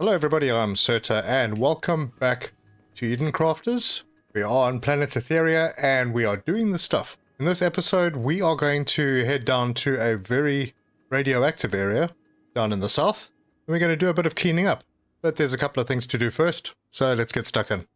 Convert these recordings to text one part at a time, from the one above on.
Hello everybody, I'm Serta and welcome back to Eden Crafters. We are on planet Atheria and we are doing the stuff. In this episode we are going to head down to a very radioactive area down in the south. And we're going to do a bit of cleaning up. But there's a couple of things to do first, so let's get stuck in.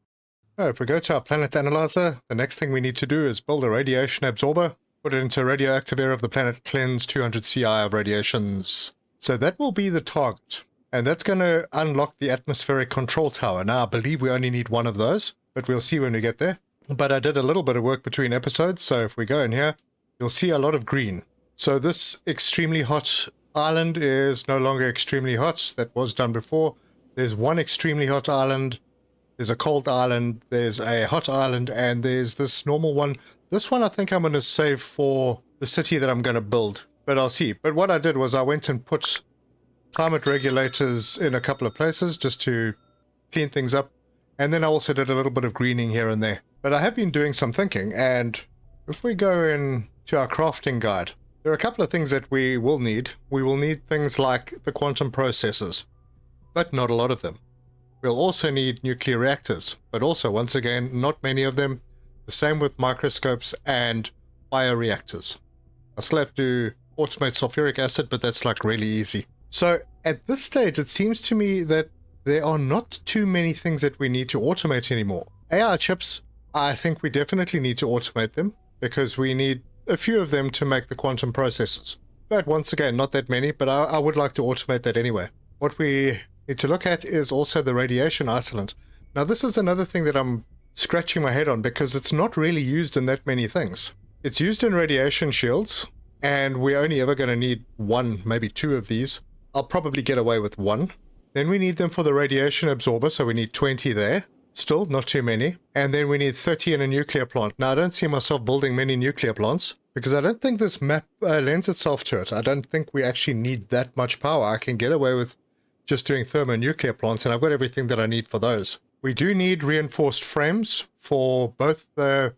If we go to our planet analyzer, the next thing we need to do is build a radiation absorber, put it into a radioactive area of the planet, cleanse 200 CI of radiations. So that will be the target. And that's going to unlock the atmospheric control tower. Now, I believe we only need one of those, but we'll see when we get there. But I did a little bit of work between episodes, so if we go in here, you'll see a lot of green. So this extremely hot island is no longer extremely hot. That was done before. There's one extremely hot island, there's a cold island, there's a hot island, and there's this normal one. This one I think I'm going to save for the city that I'm going to build, but I'll see. But what I did was I went and put climate regulators in a couple of places just to clean things up. And then I also did a little bit of greening here and there. But I have been doing some thinking, and if we go into our crafting guide, there are a couple of things that we will need. We will need things like the quantum processors, but not a lot of them. We'll also need nuclear reactors, but also, once again, not many of them. The same with microscopes and bioreactors. I still have to automate sulfuric acid, but that's like really easy. So at this stage, it seems to me that there are not too many things that we need to automate anymore. AI chips, I think we definitely need to automate them because we need a few of them to make the quantum processors. But once again, not that many, but I would like to automate that anyway. What we need to look at is also the radiation isolant. Now this is another thing that I'm scratching my head on because it's not really used in that many things. It's used in radiation shields, and we're only ever going to need one, maybe two of these. I'll probably get away with one. Then we need them for the radiation absorber, so we need 20 there. Still, not too many. And then we need 30 in a nuclear plant. Now, I don't see myself building many nuclear plants, because I don't think this map lends itself to it. I don't think we actually need that much power. I can get away with just doing thermonuclear plants, and I've got everything that I need for those. We do need reinforced frames for both the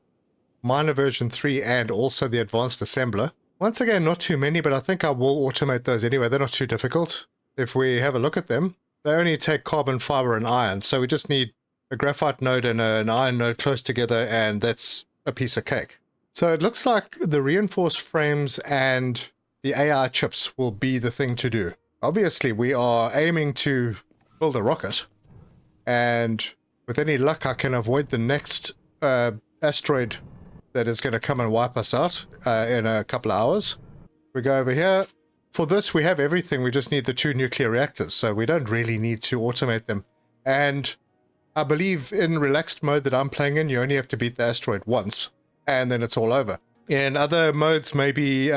minor version 3 and also the advanced assembler. Once again, not too many, but I think I will automate those anyway. They're not too difficult. If we have a look at them, they only take carbon fiber and iron. So we just need a graphite node and an iron node close together, and that's a piece of cake. So it looks like the reinforced frames and the AI chips will be the thing to do. Obviously, we are aiming to build a rocket, and with any luck, I can avoid the next asteroid that is going to come and wipe us out in a couple of hours. We go over here. For this, we have everything. We just need the 2 nuclear reactors, so we don't really need to automate them. And I believe in relaxed mode that I'm playing in, you only have to beat the asteroid once, and then it's all over. In other modes, maybe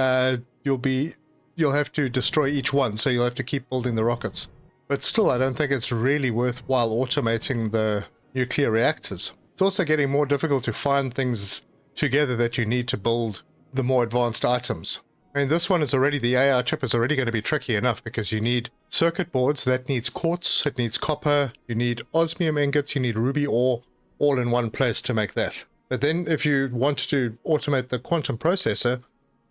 you'll have to destroy each one, so you'll have to keep building the rockets. But still, I don't think it's really worthwhile automating the nuclear reactors. It's also getting more difficult to find things together that you need to build the more advanced items. I mean, this one is already, the AI chip is already going to be tricky enough because you need circuit boards, that needs quartz, it needs copper, you need osmium ingots, you need ruby ore, all in one place to make that. But then if you want to automate the quantum processor,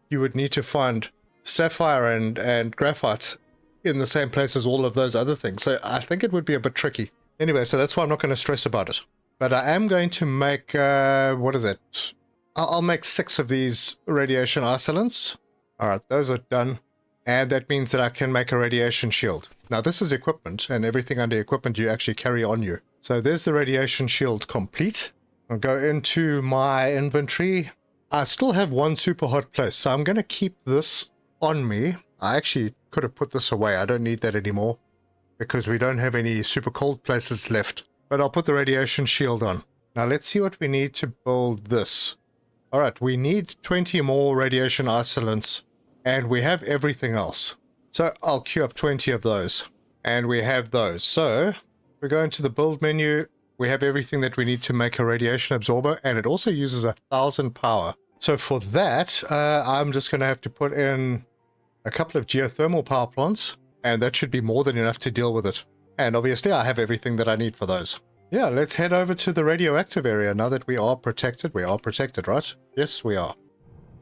you would need to find sapphire and graphite in the same place as all of those other things. So I think it would be a bit tricky. Anyway, so that's why I'm not going to stress about it. But I am going to make, what is it? I'll make 6 of these radiation isolants. All right, those are done. And that means that I can make a radiation shield. Now, this is equipment, and everything under equipment you actually carry on you. So there's the radiation shield complete. I'll go into my inventory. I still have one super hot place, so I'm going to keep this on me. I actually could have put this away. I don't need that anymore because we don't have any super cold places left. But I'll put the radiation shield on. Now, let's see what we need to build this. All right, we need 20 more radiation isolants, and we have everything else. So I'll queue up 20 of those, and we have those. So we go into the build menu. We have everything that we need to make a radiation absorber, and it also uses 1,000 power. So for that, I'm just going to have to put in a couple of geothermal power plants, and that should be more than enough to deal with it. And obviously, I have everything that I need for those. Yeah, let's head over to the radioactive area now that we are protected. We are protected, right? Yes, we are.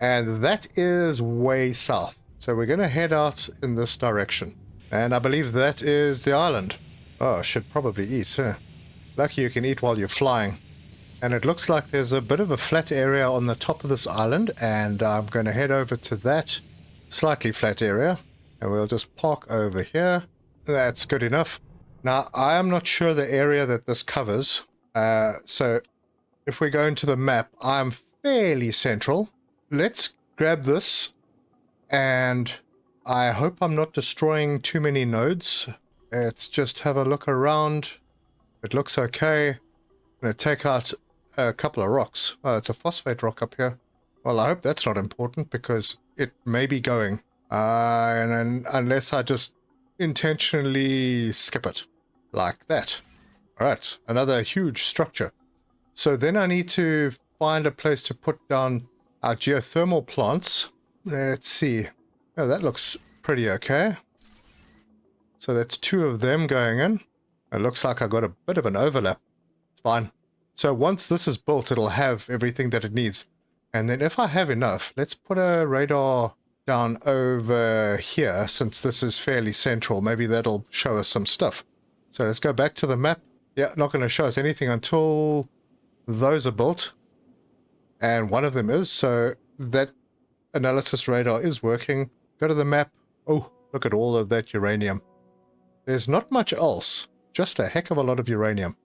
And that is way south. So we're going to head out in this direction. And I believe that is the island. Oh, should probably eat, huh? Lucky you can eat while you're flying. And it looks like there's a bit of a flat area on the top of this island, and I'm going to head over to that slightly flat area, and we'll just park over here. That's good enough. Now, I am not sure the area that this covers, so if we go into the map, I'm fairly central. Let's grab this, and I hope I'm not destroying too many nodes. Let's just have a look around. It looks okay. I'm going to take out a couple of rocks. Oh, it's a phosphate rock up here. Well, I hope that's not important because it may be going. And then, unless I just intentionally skip it. Like that. Alright, another huge structure. So then I need to find a place to put down our geothermal plants. Let's see. Oh, that looks pretty okay. So that's 2 of them going in. It looks like I got a bit of an overlap. Fine. So once this is built, it'll have everything that it needs. And then if I have enough, let's put a radar down over here, since this is fairly central. Maybe that'll show us some stuff. So let's go back to the map. Yeah, not going to show us anything until those are built. And one of them is, so that analysis radar is working. Go to the map. Oh, look at all of that uranium. There's not much else, just a heck of a lot of uranium.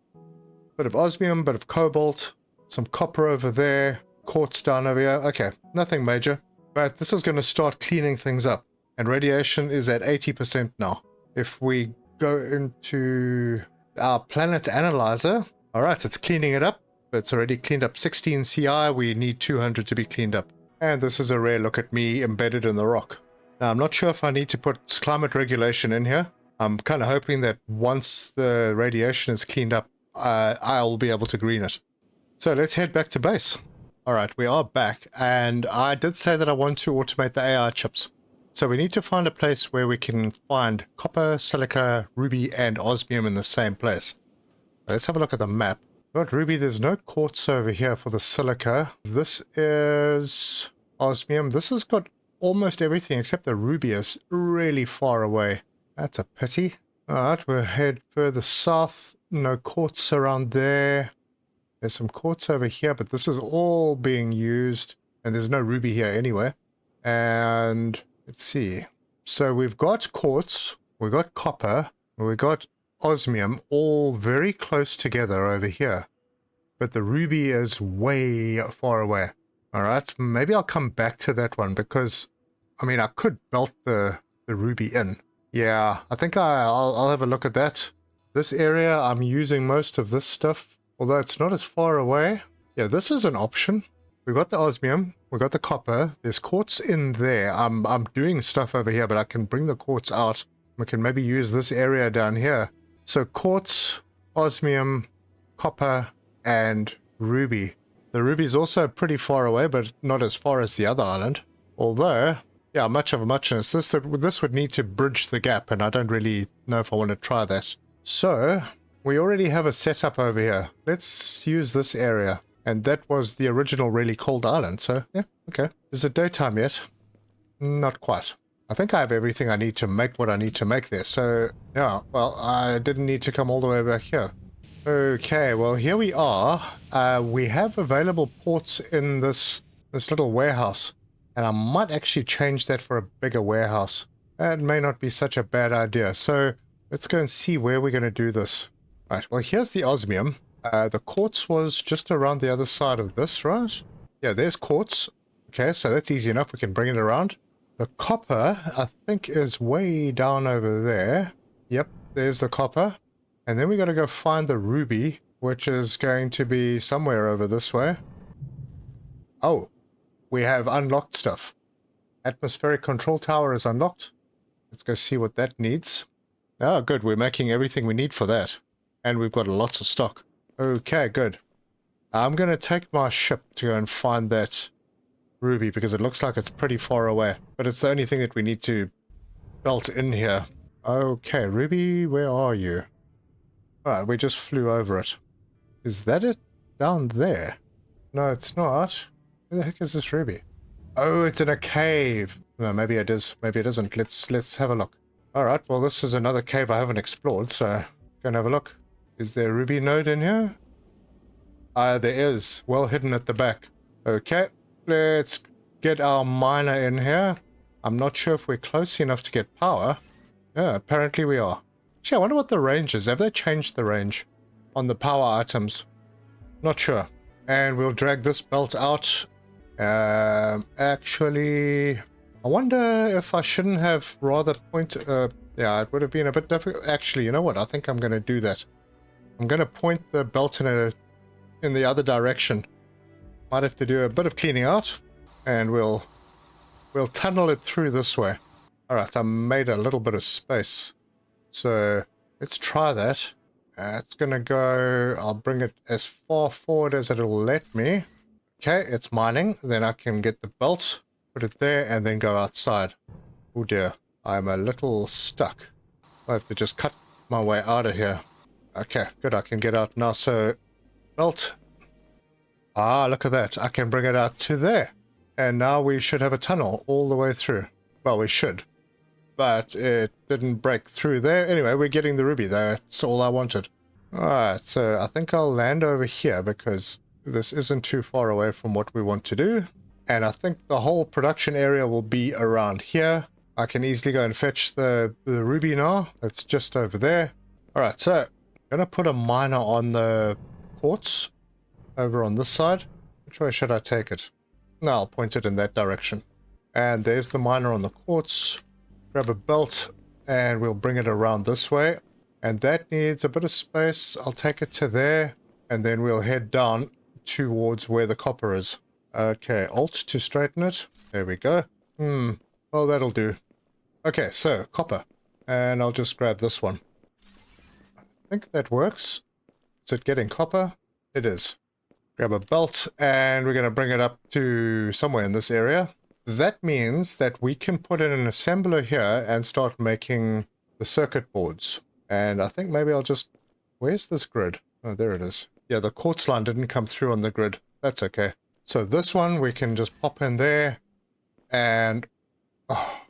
Bit of osmium, bit of cobalt, some copper over there, quartz down over here. Okay, nothing major. But this is going to start cleaning things up. And radiation is at 80% now. If we go into our planet analyzer, alright, it's cleaning it up. It's already cleaned up 16 CI. We need 200 to be cleaned up. And this is a rare look at me embedded in the rock. Now, I'm not sure if I need to put climate regulation in here. I'm kind of hoping that once the radiation is cleaned up, I'll be able to green it. So let's head back to base. Alright, we are back, and I did say that I want to automate the AI chips. So we need to find a place where we can find copper, silica, ruby, and osmium in the same place. Let's have a look at the map. Got ruby, there's no quartz over here for the silica. This is osmium. This has got almost everything except the ruby is really far away. That's a pity. Alright, we'll head further south. No quartz around there. There's some quartz over here, but this is all being used. And there's no ruby here anyway. And let's see. So we've got quartz, we've got copper, we've got osmium, all very close together over here. But the ruby is way far away. Alright, maybe I'll come back to that one because, I mean, I could melt the ruby in. Yeah, I think I'll have a look at that. This area, I'm using most of this stuff, although it's not as far away. Yeah, this is an option. We've got the osmium, we've got the copper, there's quartz in there. I'm doing stuff over here, but I can bring the quartz out. We can maybe use this area down here. So quartz, osmium, copper, and ruby. The ruby is also pretty far away, but not as far as the other island. Although, yeah, much of a muchness. This would need to bridge the gap, and I don't really know if I want to try that. So, we already have a setup over here. Let's use this area. And that was the original really cold island, so yeah, okay. Is it daytime yet? Not quite. I think I have everything I need to make what I need to make there, so yeah, well, I didn't need to come all the way back here. Okay, well, here we are. We have available ports in this little warehouse, and I might actually change that for a bigger warehouse. That may not be such a bad idea, so let's go and see where we're going to do this. Right, well, here's the osmium. The quartz was just around the other side of this, right? Yeah, there's quartz. Okay, so that's easy enough. We can bring it around. The copper, I think, is way down over there. Yep, there's the copper. And then we got to go find the ruby, which is going to be somewhere over this way. Oh, we have unlocked stuff. Atmospheric control tower is unlocked. Let's go see what that needs. Oh, good. We're making everything we need for that. And we've got lots of stock. Okay, good. I'm going to take my ship to go and find that ruby because it looks like it's pretty far away. But it's the only thing that we need to belt in here. Okay, ruby, where are you? Alright, we just flew over it. Is that it? Down there? No, it's not. Where the heck is this ruby? Oh, it's in a cave. No, maybe it is. Maybe it isn't. Let's have a look. Alright, well, this is another cave I haven't explored, so Go and have a look. Is there a ruby node in here? There is. Well hidden at the back. Okay, let's get our miner in here. I'm not sure if we're close enough to get power. Yeah, apparently we are. Actually, I wonder what the range is. Have they changed the range on the power items? Not sure. And we'll drag this belt out. Actually, I wonder if I shouldn't have rather yeah, it would have been a bit difficult. Actually, you know what? I think I'm going to do that. I'm going to point the belt in the other direction. Might have to do a bit of cleaning out, and we'll tunnel it through this way. All right, I made a little bit of space, so let's try that. It's going to go. I'll bring it as far forward as it'll let me. Okay, it's mining. Then I can get the belt, put it there, and then go outside. Oh dear, I'm a little stuck. I have to just cut my way out of here. Okay, good, I can get out now. So, belt. Ah, look at that. I can bring it out to there. And now we should have a tunnel all the way through. Well, we should. But it didn't break through there. Anyway, we're getting the ruby there. That's all I wanted. Alright, so I think I'll land over here because this isn't too far away from what we want to do. And I think the whole production area will be around here. I can easily go and fetch the ruby now. It's just over there. Alright, so I'm going to put a miner on the quartz over on this side. Which way should I take it? No, I'll point it in that direction. And there's the miner on the quartz. Grab a belt and we'll bring it around this way. And that needs a bit of space. I'll take it to there and then we'll head down towards where the copper is. Okay, Alt to straighten it. There we go. Well, that'll do. Okay, so copper. And I'll just grab this one. I think that works. Is it getting copper? It is. Grab a belt and we're going to bring it up to somewhere in this area. That means that we can put in an assembler here and start making the circuit boards. And I think maybe I'll just... Where's this grid? Oh, there it is. Yeah, the quartz line didn't come through on the grid. That's okay. So this one we can just pop in there and... Oh,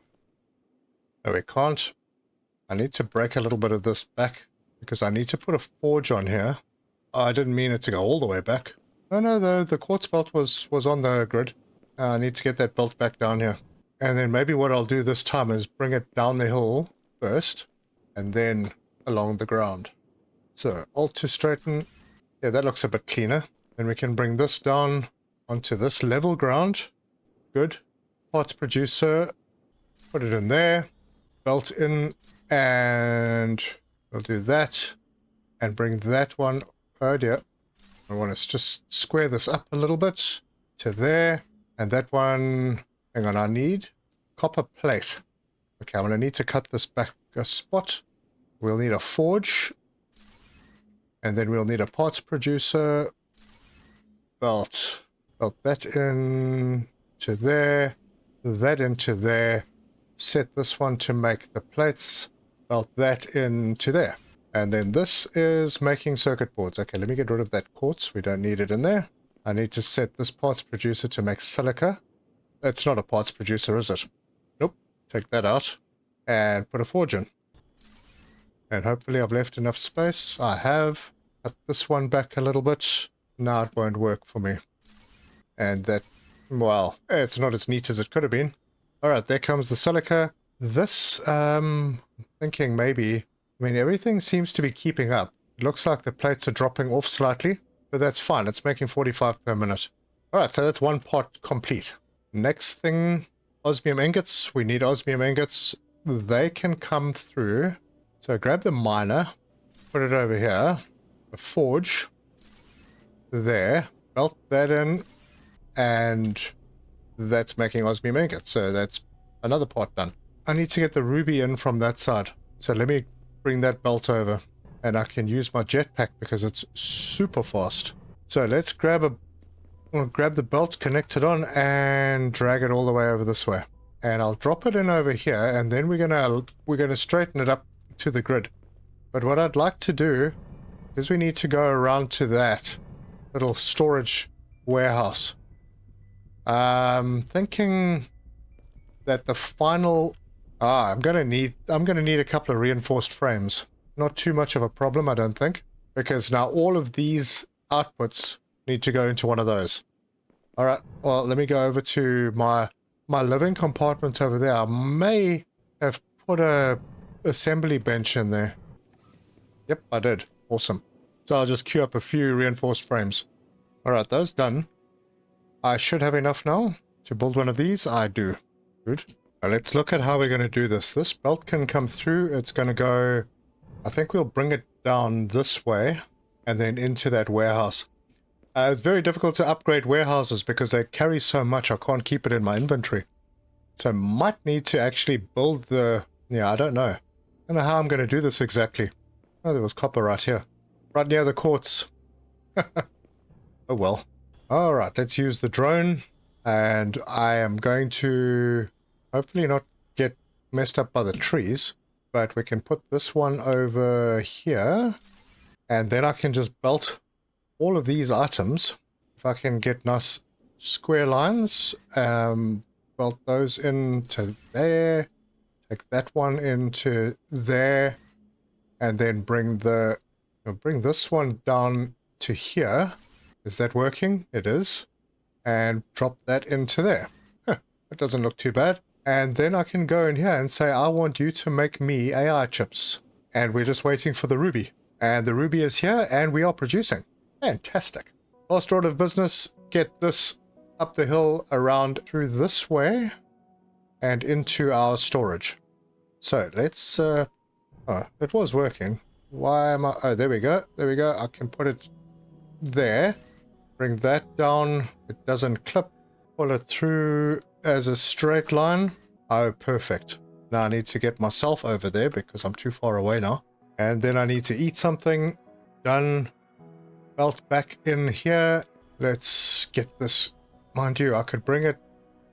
no, we can't. I need to break a little bit of this back because I need to put a forge on here. Oh, I didn't mean it to go all the way back. Oh no, the quartz belt was on the grid. I need to get that belt back down here. And then maybe what I'll do this time is bring it down the hill first and then along the ground. So Alt to straighten. Yeah, that looks a bit cleaner. Then we can bring this down onto this level ground. Good. Parts producer. Put it in there. Belt in. And we'll do that. And bring that one. Oh dear. I want to just square this up a little bit to there. And that one, hang on, I need copper plate. Okay, I'm going to need to cut this back a spot. We'll need a forge. And then we'll need a parts producer. Belt that in to there. That into there. Set this one to make the plates. Belt that into there. And then this is making circuit boards. Okay, let me get rid of that quartz. We don't need it in there. I need to set this parts producer to make silica. That's not a parts producer, is it? Nope. Take that out. And put a forge in. And hopefully I've left enough space. I have. Cut this one back a little bit. Now it won't work for me. And that, well, it's not as neat as it could have been. Alright, there comes the silica. This, thinking maybe... I mean, everything seems to be keeping up. It looks like the plates are dropping off slightly. But that's fine. It's making 45 per minute. Alright, so that's one part complete. Next thing, osmium ingots. We need osmium ingots. They can come through. So grab the miner. Put it over here. The forge. There. Belt that in. And that's making osmium ingots. So that's another part done. I need to get the ruby in from that side. So let me bring that belt over. And I can use my jetpack because it's super fast. So let's grab the belt, connect it on, and drag it all the way over this way. And I'll drop it in over here, and then we're gonna straighten it up to the grid. But what I'd like to do is we need to go around to that little storage warehouse. Thinking that the final I'm gonna need a couple of reinforced frames. not too much of a problem, I don't think, because now all of these outputs need to go into one of those. All right, well, let me go over to my living compartment over there. I may have put a assembly bench in there. Yep, I did. Awesome. So I'll just queue up a few reinforced frames. All right, those done. I should have enough now to build one of these. I do. Good. Now let's look at how we're going to do this. This belt can come through. It's going to go... I think we'll bring it down this way and then into that warehouse. It's very difficult to upgrade warehouses because they carry so much. I can't keep it in my inventory. So I might need to actually build the... Yeah, I don't know. I don't know how I'm going to do this exactly. Oh, there was copper right here. Right near the quartz. Oh well. Alright, let's use the drone. And I am going to hopefully not get messed up by the trees. But we can put this one over here. And then I can just belt all of these items. If I can get nice square lines. Belt those into there. Take that one into there. And then bring this one down to here. Is that working? It is. And drop that into there. Huh, that doesn't look too bad. And then I can go in here and say, I want you to make me AI chips. And we're just waiting for the ruby. And the ruby is here and we are producing. Fantastic. Last order of business, get this up the hill around through this way and into our storage. So let's, oh, it was working. Why am I, oh, there we go. There we go. I can put it there. Bring that down. It doesn't clip. Pull it through as a straight line. Oh, perfect. Now I need to get myself over there because I'm too far away now. And then I need to eat something. Done. Belt back in here. Let's get this. Mind you, I could bring it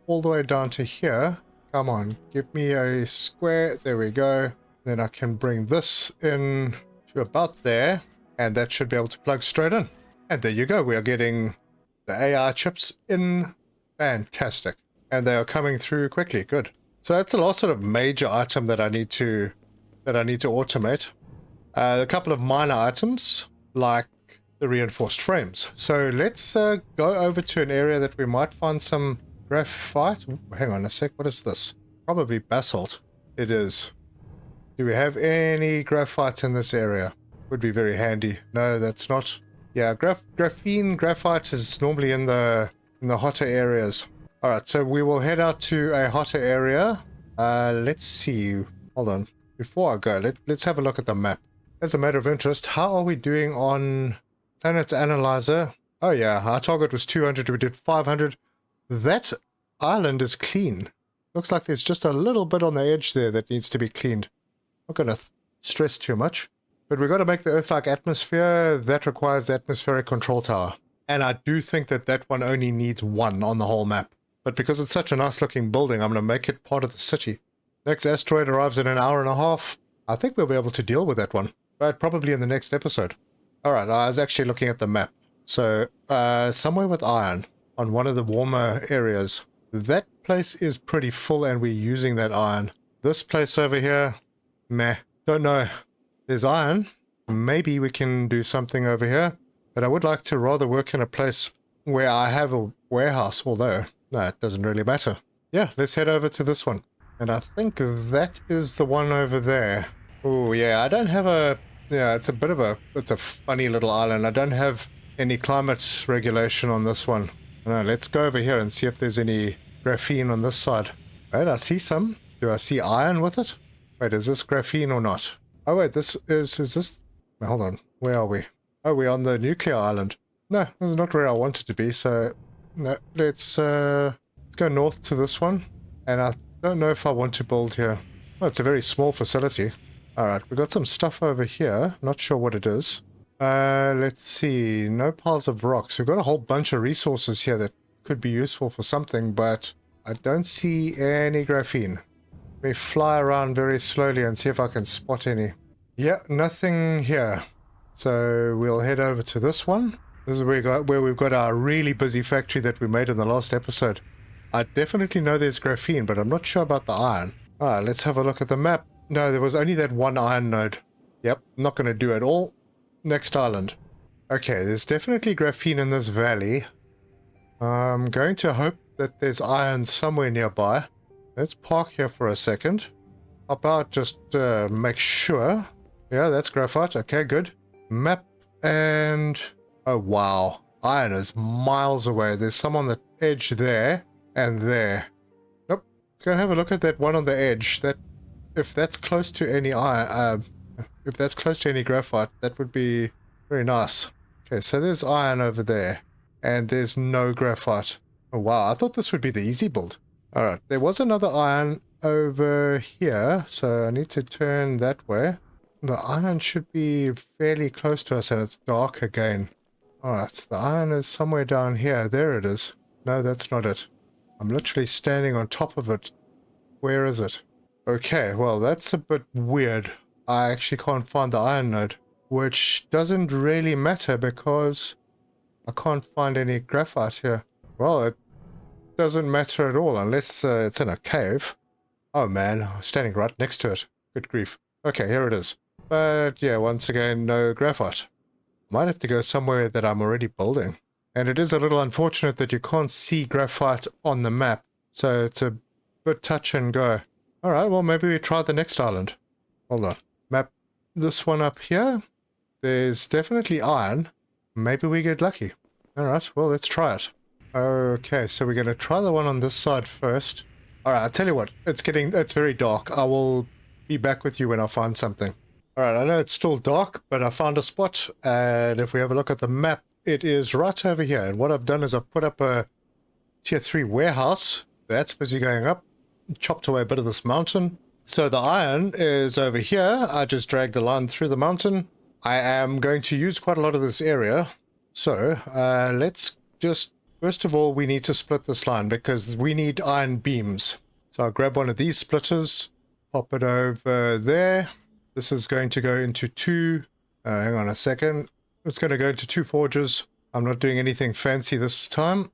all the way down to here. Come on, give me a square. There we go. Then I can bring this in to about there. And that should be able to plug straight in. And there you go. We are getting the AI chips in. Fantastic. And they are coming through quickly. Good. So that's the last sort of major item that I need to automate. A couple of minor items like the reinforced frames. So let's go over to an area that we might find some graphite. Ooh, hang on a sec. What is this? Probably basalt. It is. Do we have any graphite in this area? Would be very handy. No, that's not. Yeah, graphite is normally in the hotter areas. All right, so we will head out to a hotter area. Let's see. Hold on. Before I go, let's have a look at the map. As a matter of interest, how are we doing on Planet Analyzer? Oh yeah, our target was 200. We did 500. That island is clean. Looks like there's just a little bit on the edge there that needs to be cleaned. Not going to stress too much. But we've got to make the Earth-like atmosphere. That requires the atmospheric control tower. And I do think that that one only needs one on the whole map. But because it's such a nice-looking building, I'm going to make it part of the city. Next asteroid arrives in an hour and a half. I think we'll be able to deal with that one. But probably in the next episode. Alright, I was actually looking at the map. So, somewhere with iron on one of the warmer areas. That place is pretty full and we're using that iron. This place over here, meh. Don't know. There's iron. Maybe we can do something over here. But I would like to rather work in a place where I have a warehouse, although, no, it doesn't really matter. Yeah, let's head over to this one. And I think that is the one over there. Oh, yeah, I don't have a... Yeah, it's a funny little island. I don't have any climate regulation on this one. No, let's go over here and see if there's any graphene on this side. Wait, I see some. Do I see iron with it? Wait, is this graphene or not? Oh, wait, is this... Hold on, where are we? Oh, we're on the nuclear island. No, that's not where I wanted to be, so... No, let's go north to this one. And I don't know if I want to build here. Well, it's a very small facility. Alright, we've got some stuff over here. Not sure what it is. Let's see. No piles of rocks. We've got a whole bunch of resources here that could be useful for something, but I don't see any graphene. Let me fly around very slowly and see if I can spot any. Yeah, nothing here. So we'll head over to this one. This is where we've got our really busy factory that we made in the last episode. I definitely know there's graphene, but I'm not sure about the iron. Alright, let's have a look at the map. No, there was only that one iron node. Yep, not going to do it all. Next island. Okay, there's definitely graphene in this valley. I'm going to hope that there's iron somewhere nearby. Let's park here for a second. How about just make sure. Yeah, that's graphite. Okay, good. Map and... Oh, wow. Iron is miles away. There's some on the edge there and there. Nope. Let's go and have a look at that one on the edge. That, if that's close to any iron, if that's close to any graphite, that would be very nice. Okay, so there's iron over there. And there's no graphite. Oh, wow. I thought this would be the easy build. Alright, there was another iron over here, so I need to turn that way. The iron should be fairly close to us, and it's dark again. Alright, the iron is somewhere down here. There it is. No, that's not it. I'm literally standing on top of it. Where is it? Okay, well, that's a bit weird. I actually can't find the iron node, which doesn't really matter because I can't find any graphite here. Well, it doesn't matter at all unless it's in a cave. Oh man, I'm standing right next to it. Good grief. Okay, here it is. But yeah, once again, no graphite. Might have to go somewhere that I'm already building. And it is a little unfortunate that you can't see graphite on the map. So it's a bit touch and go. Alright, well maybe we try the next island. Hold on. Map this one up here. There's definitely iron. Maybe we get lucky. Alright, well let's try it. Okay, so we're going to try the one on this side first. Alright, I'll tell you what, it's very dark. I will be back with you when I find something. Alright, I know it's still dark, but I found a spot, and if we have a look at the map, it is right over here. And what I've done is I've put up a tier 3 warehouse. That's busy going up. Chopped away a bit of this mountain. So the iron is over here. I just dragged a line through the mountain. I am going to use quite a lot of this area. So, let's just... First of all, we need to split this line because we need iron beams. So I'll grab one of these splitters, pop it over there. This is going to go into two, hang on a second. It's going to go into two forges. I'm not doing anything fancy this time.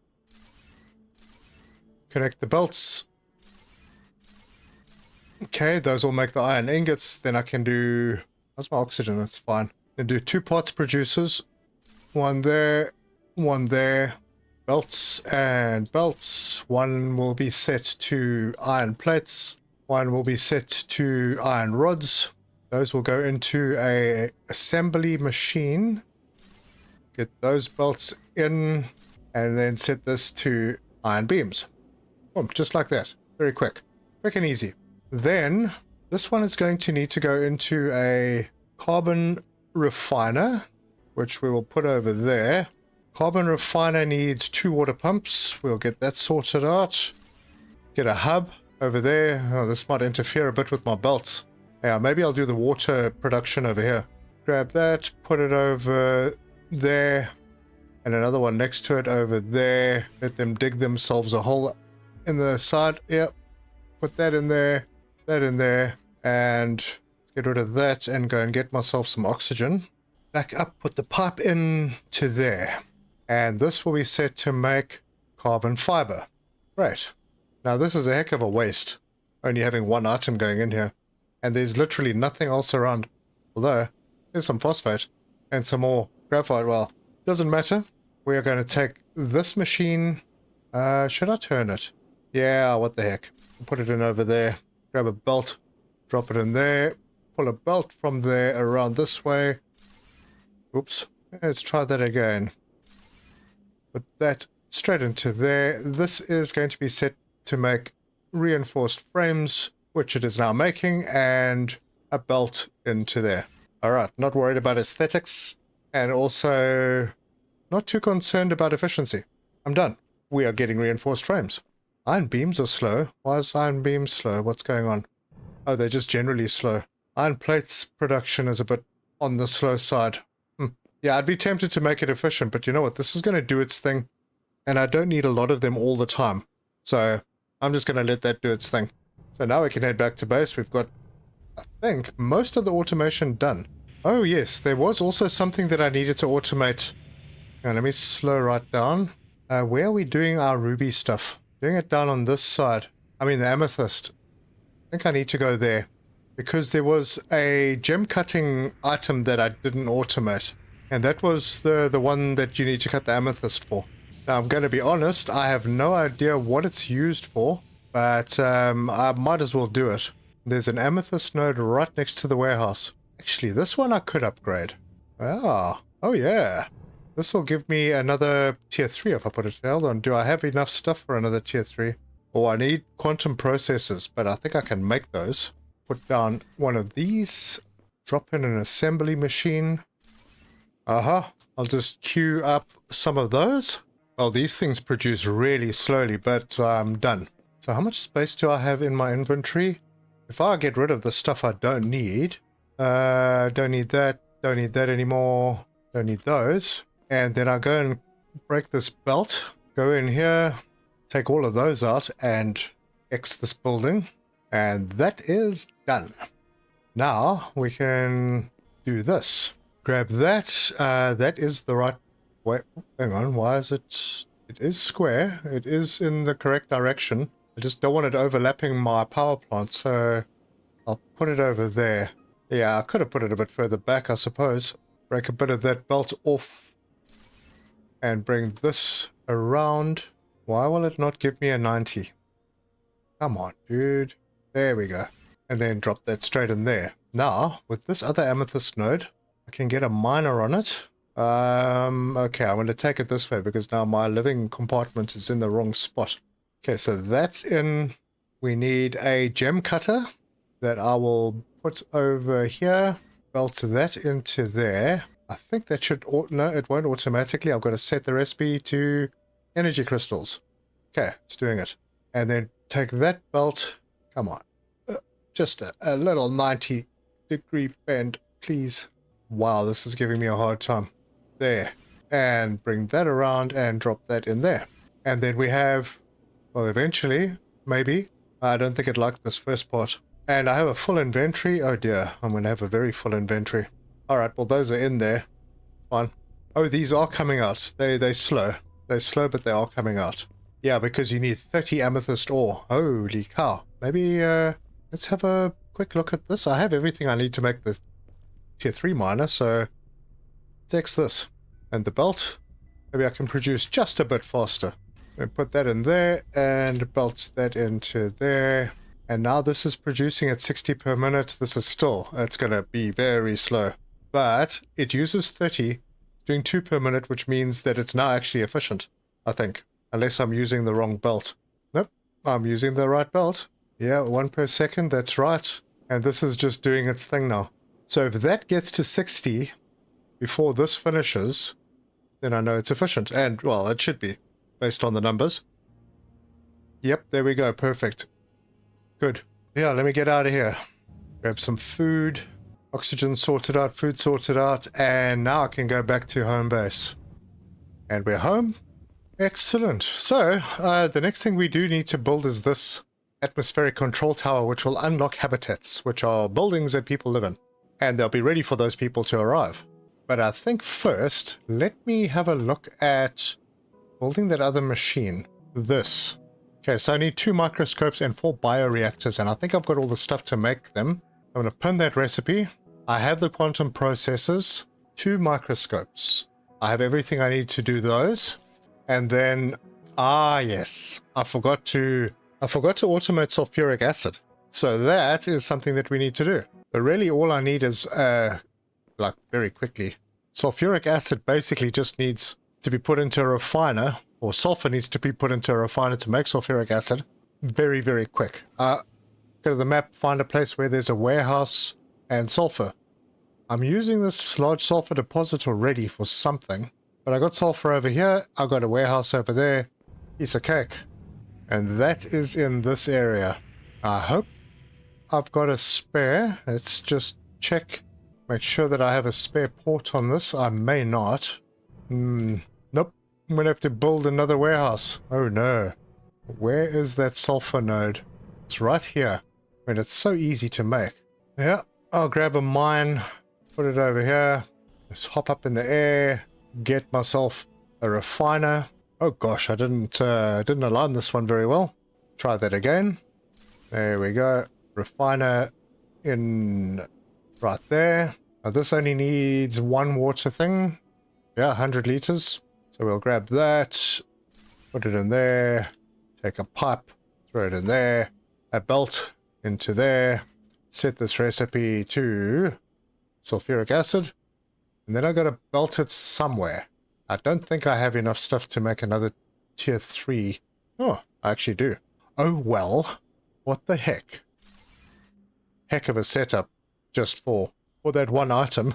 Connect the belts. Okay, those will make the iron ingots. Then I can do... How's my oxygen? That's fine. I can do 2 parts producers. One there, one there. Belts and belts. One will be set to iron plates. One will be set to iron rods. Those will go into a assembly machine. Get those belts in and then set this to iron beams. Boom, just like that. Very quick. Quick and easy. Then this one is going to need to go into a carbon refiner, which we will put over there. Carbon refiner needs 2 water pumps. We'll get that sorted out. Get a hub over there. Oh, this might interfere a bit with my belts. Yeah, maybe I'll do the water production over here. Grab that, put it over there, and another one next to it over there. Let them dig themselves a hole in the side. Yep. Put that in there, and get rid of that and go and get myself some oxygen. Back up, put the pipe in to there. And this will be set to make carbon fiber. Right. Now this is a heck of a waste, only having one item going in here. And there's literally nothing else around. Although, there's some phosphate and some more graphite. Well, doesn't matter. We are going to take this machine. Should I turn it? Yeah, what the heck. Put it in over there. Grab a belt. Drop it in there. Pull a belt from there around this way. Oops. Let's try that again. Put that straight into there. This is going to be set to make reinforced frames, which it is now making, and a belt into there. Alright, not worried about aesthetics, and also not too concerned about efficiency. I'm done. We are getting reinforced frames. Iron beams are slow. Why is iron beams slow? What's going on? Oh, they're just generally slow. Iron plates production is a bit on the slow side. Yeah, I'd be tempted to make it efficient, but you know what? This is going to do its thing, and I don't need a lot of them all the time. So I'm just going to let that do its thing. So now we can head back to base. We've got, I think, most of the automation done. Oh yes, there was also something that I needed to automate. Now let me slow right down. Where are we doing our ruby stuff? Doing it down on this side. I mean the amethyst. I think I need to go there. because there was a gem cutting item that I didn't automate. And that was the one that you need to cut the amethyst for. Now, I'm going to be honest, I have no idea what it's used for, but I might as well do it. There's an amethyst node right next to the warehouse. Actually, this one I could upgrade. Ah, oh yeah. This will give me another tier 3 if I put it. Hold on, do I have enough stuff for another tier 3? Oh, I need quantum processors, but I think I can make those. Put down one of these. Drop in an assembly machine. I'll just queue up some of those. Well, these things produce really slowly, but I'm done. So how much space do I have in my inventory? If I get rid of the stuff I don't need, don't need that anymore, don't need those. And then I go and break this belt, go in here, take all of those out and X this building. And that is done. Now we can do this. Grab that. That is the right way. Hang on, why is it? It is square. It is in the correct direction. I just don't want it overlapping my power plant, so I'll put it over there. Yeah, I could have put it a bit further back, I suppose. Break a bit of that belt off and bring this around. Why will it not give me a 90? Come on, dude. There we go. And then drop that straight in there. Now, with this other amethyst node, I can get a miner on it. Okay, I'm going to take it this way because now my living compartment is in the wrong spot. Okay, so that's in. We need a gem cutter that I will put over here. Belt that into there. I think that should, no, it won't automatically. I've got to set the recipe to energy crystals. Okay, it's doing it. And then take that belt. Come on. Just a little 90-degree bend, please. Wow, this is giving me a hard time. There. And bring that around and drop that in there. And then we have, well, eventually, maybe. I don't think it liked this first part. And I have a full inventory. Oh dear, I'm going to have a very full inventory. Alright, well those are in there. Fine. Oh, these are coming out. They're slow. They're slow, but they are coming out. Yeah, because you need 30 amethyst ore. Holy cow. Maybe, let's have a quick look at this. I have everything I need to make the tier 3 miner, so takes this. And the belt. Maybe I can produce just a bit faster. And put that in there and belt that into there. And now this is producing at 60 per minute. This is still, it's going to be very slow. But it uses 30, doing 2 per minute, which means that it's now actually efficient, I think. Unless I'm using the wrong belt. Nope, I'm using the right belt. Yeah, 1 per second, that's right. And this is just doing its thing now. So if that gets to 60 before this finishes, then I know it's efficient. And, well, it should be, based on the numbers. Yep, there we go, perfect. Good. Yeah, let me get out of here. Grab some food. Oxygen sorted out, food sorted out, and now I can go back to home base. And we're home. Excellent. So, the next thing we do need to build is this atmospheric control tower, which will unlock habitats, which are buildings that people live in. And they'll be ready for those people to arrive. But I think first, let me have a look at building that other machine. This. Okay, so I need 2 microscopes and 4 bioreactors, and I think I've got all the stuff to make them. I'm going to pin that recipe. I have the quantum processors, 2 microscopes. I have everything I need to do those. And then, yes, I forgot to automate sulfuric acid. So that is something that we need to do. But really all I need is, like very quickly, sulfuric acid basically just needs to be put into a refiner, or sulfur needs to be put into a refiner to make sulfuric acid. Very, very quick. Go to the map, find a place where there's a warehouse and sulfur. I'm using this large sulfur deposit already for something, but I got sulfur over here, I've got a warehouse over there, piece of cake. And that is in this area. I hope I've got a spare. Let's just check, make sure that I have a spare port on this. I may not. Nope, I'm going to have to build another warehouse. Oh no. Where is that sulfur node? It's right here. I mean, it's so easy to make. Yeah, I'll grab a mine, put it over here, just hop up in the air, get myself a refiner. Oh gosh, I didn't align this one very well. Try that again. There we go. Refiner in right there. Now this only needs one water thing. Yeah, 100 liters. So we'll grab that, put it in there, take a pipe, throw it in there, a belt into there, set this recipe to sulfuric acid, and then I gotta belt it somewhere. I don't think I have enough stuff to make another tier 3. Oh, I actually do. Oh well, what the heck? Heck of a setup just for that one item.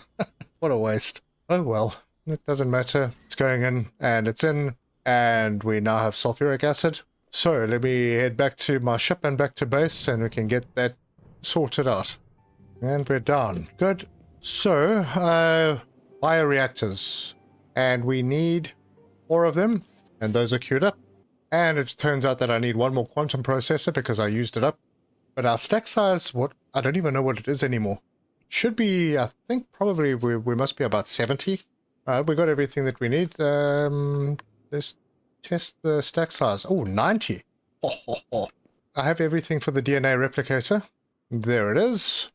What a waste. Oh well, it doesn't matter. It's going in, and it's in, and we now have sulfuric acid. So let me head back to my ship and back to base, and we can get that sorted out. And we're done. Good. So, bioreactors. And we need 4 of them, and those are queued up. And it turns out that I need 1 more quantum processor because I used it up. But our stack size, what? I don't even know what it is anymore. Should be, I think probably we must be about 70. We got everything that we need. Let's test the stack size. Oh, 90. I have everything for the DNA replicator. There it is.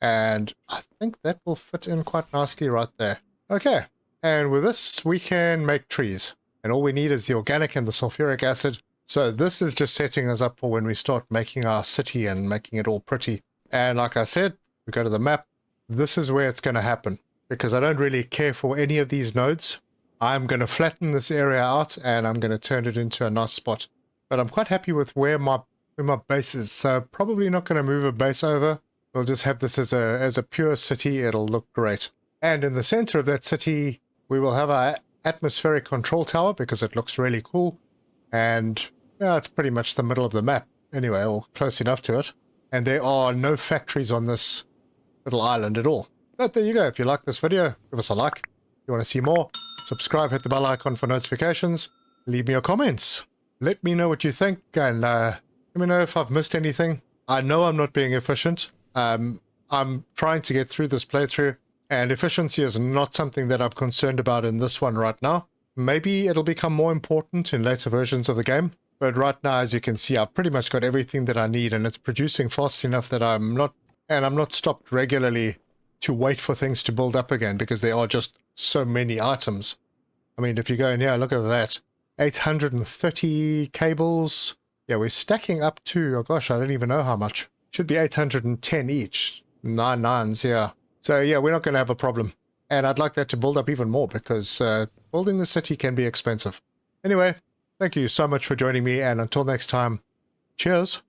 And I think that will fit in quite nicely right there. Okay. And with this, we can make trees. And all we need is the organic and the sulfuric acid. So this is just setting us up for when we start making our city and making it all pretty. And like I said, we go to the map. This is where it's going to happen. Because I don't really care for any of these nodes. I'm going to flatten this area out and I'm going to turn it into a nice spot. But I'm quite happy with where my base is. So probably not going to move a base over. We'll just have this as a pure city. It'll look great. And in the center of that city, we will have our atmospheric control tower because it looks really cool. And yeah, it's pretty much the middle of the map anyway, or close enough to it. And there are no factories on this little island at all. But there you go. If you like this video, give us a like. If you want to see more, subscribe, hit the bell icon for notifications. Leave me your comments. Let me know what you think, and let me know if I've missed anything. I know I'm not being efficient. I'm trying to get through this playthrough, and efficiency is not something that I'm concerned about in this one right now. Maybe it'll become more important in later versions of the game, but right now, as you can see, I've pretty much got everything that I need, and it's producing fast enough that I'm not stopped regularly to wait for things to build up again, because there are just so many items. I mean, if you go in here, look at that. 830 cables. Yeah, we're stacking up to, oh gosh, I don't even know how much. Should be 810 each. 9 nines, yeah. So yeah, we're not going to have a problem. And I'd like that to build up even more, because building the city can be expensive. Anyway, thank you so much for joining me, and until next time, cheers.